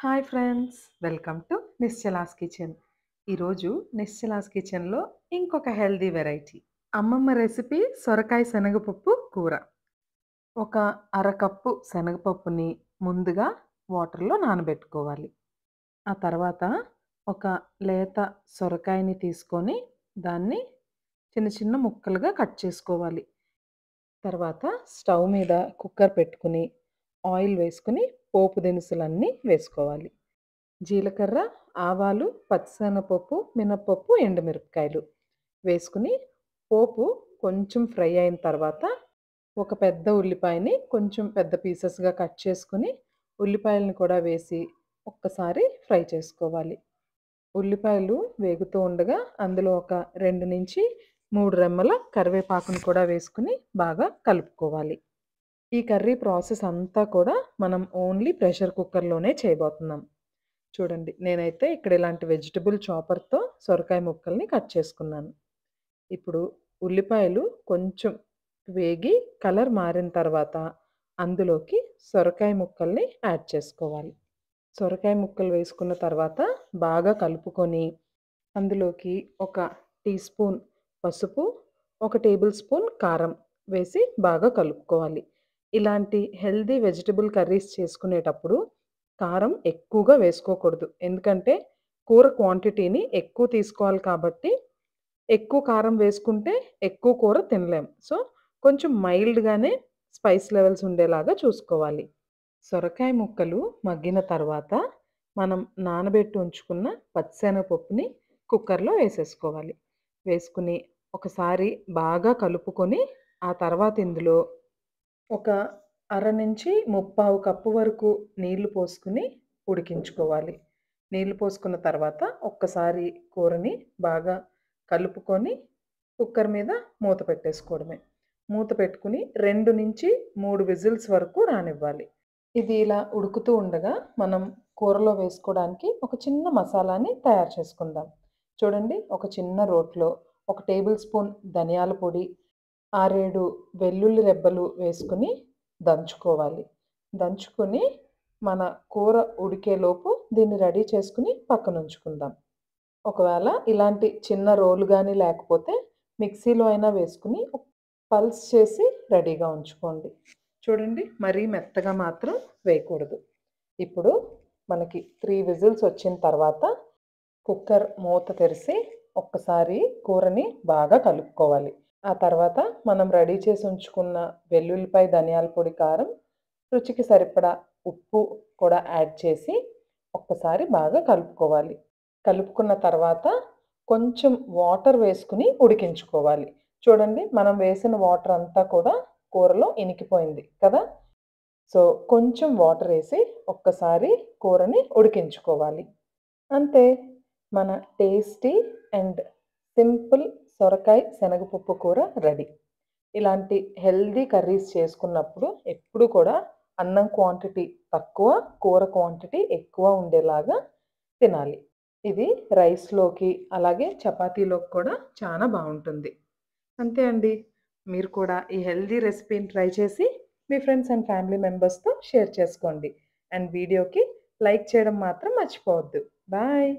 Hi friends! Welcome to Nischala's kitchen. ఈరోజు నిశ్చలాస్ కిచెన్‌లో ఇంకొక హెల్తీ వెరైటీ. అమ్మమ్మ రెసిపీ సొరకాయ శనగపప్పు కూర. ఒక అరకప్పు శనగపప్పుని ముందుగా వాటర్‌లో నానబెట్టుకోవాలి. ఆ తర్వాత ఒక లేత సొరకాయని తీసుకొని దాన్ని చిన్న చిన్న ముక్కలుగా కట్ చేసుకోవాలి. తర్వాత స్టవ్ మీద కుక్కర్ పెట్టుకుని ఆయిల్ వేసుకొని పోపు దినుసులన్నీ వేసుకోవాలి. జీలకర్ర, ఆవాలు, పచ్చిశనగపప్పు, మినపప్పు, ఎండుమిరపకాయలు వేసుకుని పోపు కొంచెం ఫ్రై అయిన తర్వాత ఒక పెద్ద ఉల్లిపాయని కొంచెం పెద్ద పీసెస్‌గా కట్ చేసుకొని ఉల్లిపాయలను కూడా వేసి ఒక్కసారి ఫ్రై చేసుకోవాలి. ఉల్లిపాయలు వేగుతూ ఉండగా అందులో ఒక 2-3 రెమ్మల కరివేపాకును కూడా వేసుకొని బాగా కలుపుకోవాలి. ఈ కర్రీ ప్రాసెస్ అంతా కూడా మనం ఓన్లీ ప్రెషర్ కుక్కర్‌లోనే చేయబోతున్నాం. చూడండి. నేనైతే ఇక్కడ ఇలాంటి వెజిటబుల్ చాపర్‌తో సొరకాయ ముక్కల్ని కట్ చేసుకున్నాను. ఇప్పుడు ఉల్లిపాయలు కొంచెం వేగి కలర్ మారిన తర్వాత అందులోకి సొరకాయ ముక్కల్ని యాడ్ చేసుకోవాలి. సొరకాయ ముక్కలు వేసుకున్న తర్వాత బాగా కలుపుకొని అందులోకి ఒక టీ స్పూన్ పసుపు, ఒక టేబుల్ స్పూన్ కారం వేసి బాగా కలుపుకోవాలి. ఇలాంటి హెల్తీ వెజిటబుల్ కర్రీస్ చేసుకునేటప్పుడు కారం ఎక్కువగా వేసుకోకూడదు. ఎందుకంటే కూర క్వాంటిటీని ఎక్కువ తీసుకోవాలి కాబట్టి, ఎక్కువ కారం వేసుకుంటే ఎక్కువ కూర తినలేం. సో, కొంచెం మైల్డ్‌గానే స్పైస్ లెవెల్స్ ఉండేలాగా చూసుకోవాలి. సొరకాయ ముక్కలు మగ్గిన తర్వాత మనం నానబెట్టి ఉంచుకున్న పచ్చిశనగపప్పుని కుక్కర్‌లో వేసేసుకోవాలి. వేసుకుని ఒకసారి బాగా కలుపుకొని, ఆ తర్వాత ఇందులో ఒక అర నుంచి ముప్పావు కప్పు వరకు నీళ్లు పోసుకొని ఉడికించుకోవాలి. నీళ్లు పోసుకున్న తర్వాత ఒక్కసారి కూరని బాగా కలుపుకొని కుక్కర్ మీద మూత పెట్టేసుకోవడమే. మూత పెట్టుకుని 2-3 విజిల్స్ వరకు రానివ్వాలి. ఇది ఇలా ఉడుకుతూ ఉండగా మనం కూరలో వేసుకోవడానికి ఒక చిన్న మసాలాని తయారు చేసుకుందాం. చూడండి, ఒక చిన్న రోట్లో ఒక టేబుల్ స్పూన్ ధనియాల పొడి, 6-7 వెల్లుల్లి రెబ్బలు వేసుకొని దంచుకోవాలి. దంచుకొని మన కూర ఉడికేలోపు దీన్ని రెడీ చేసుకొని పక్కనుంచుకుందాం. ఒకవేళ ఇలాంటి చిన్న రోలు గానీ లేకపోతే మిక్సీలో అయినా వేసుకొని పల్స్ చేసి రెడీగా ఉంచుకోండి. చూడండి, మరీ మెత్తగా మాత్రం వేయకూడదు. ఇప్పుడు మనకి 3 విజిల్స్ వచ్చిన తర్వాత కుక్కర్ మూత తెరిసి ఒక్కసారి కూరని బాగా కలుపుకోవాలి. ఆ తర్వాత మనం రెడీ చేసి ఉంచుకున్న వెల్లుల్లిపాయ, ధనియాల పొడి, కారం, రుచికి సరిపడా ఉప్పు కూడా యాడ్ చేసి ఒక్కసారి బాగా కలుపుకోవాలి. కలుపుకున్న తర్వాత కొంచెం వాటర్ వేసుకొని ఉడికించుకోవాలి. చూడండి, మనం వేసిన వాటర్ అంతా కూడా కూరలో ఇనికిపోయింది కదా! సో, కొంచెం వాటర్ వేసి ఒక్కసారి కూరని ఉడికించుకోవాలి. అంతే. మన టేస్టీ అండ్ సింపుల్ సొరకాయ శనగపప్పు కూర రెడీ. ఇలాంటి హెల్తీ కర్రీస్ చేసుకున్నప్పుడు ఎప్పుడు కూడా అన్నం క్వాంటిటీ తక్కువ, కూర క్వాంటిటీ ఎక్కువ ఉండేలాగా తినాలి. ఇది రైస్‌లోకి అలాగే చపాతీలోకి కూడా చాలా బావుంటుంది. అంతే అండి. మీరు కూడా ఈ హెల్తీ రెసిపీని ట్రై చేసి మీ ఫ్రెండ్స్ అండ్ ఫ్యామిలీ మెంబర్స్‌తో షేర్ చేసుకోండి. అండ్ వీడియోకి లైక్ చేయడం మాత్రం మర్చిపోవద్దు. బాయ్.